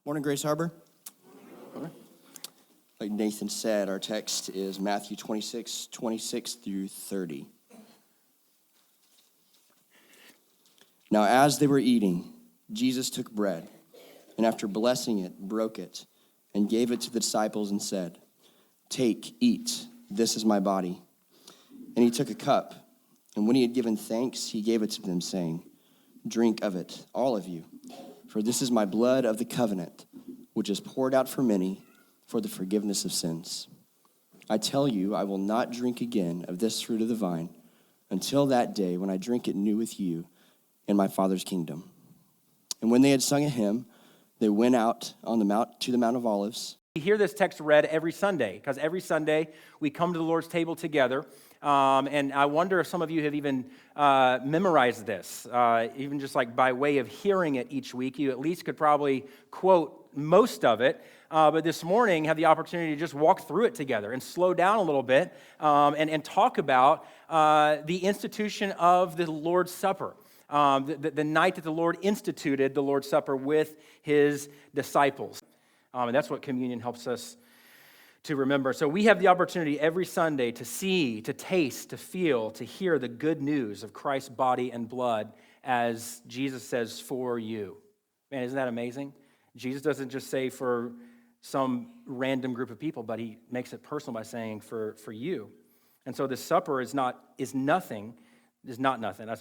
Morning, Grace Harbor. Like Nathan said, our text is Matthew 26 through 30. Now, as they were eating, Jesus took bread, and after blessing it, broke it, and gave it to the disciples and said, "Take, eat, this is my body." And he took a cup, and when he had given thanks, he gave it to them, saying, "Drink of it, all of you, for this is my blood of the covenant, which is poured out for many for the forgiveness of sins. I tell you, I will not drink again of this fruit of the vine until that day when I drink it new with you in my Father's kingdom." And when they had sung a hymn, they went out on the mount to the Mount of Olives. We hear this text read every Sunday, because every Sunday we come to the Lord's table together. And I wonder if some of you have even memorized this, even just like by way of hearing it each week. You at least could probably quote most of it. But this morning, have the opportunity to just walk through it together and slow down a little bit and talk about the institution of the Lord's Supper. The night that the Lord instituted the Lord's Supper with his disciples. And that's what communion helps us to remember. So we have the opportunity every Sunday to see, to taste, to feel, to hear the good news of Christ's body and blood, as Jesus says, for you. Man, isn't that amazing? Jesus doesn't just say for some random group of people, but he makes it personal by saying for you. And so the supper is not nothing. That's not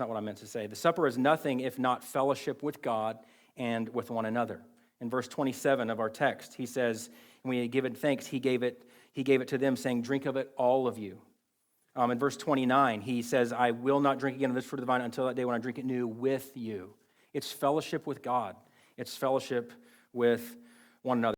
what I meant to say. The supper is nothing if not fellowship with God and with one another. In verse 27 of our text, he says, when he had given thanks, he gave it to them, saying, "Drink of it, all of you." In verse 29, he says, "I will not drink again of this fruit of the vine until that day when I drink it new with you." It's fellowship with God. It's fellowship with one another.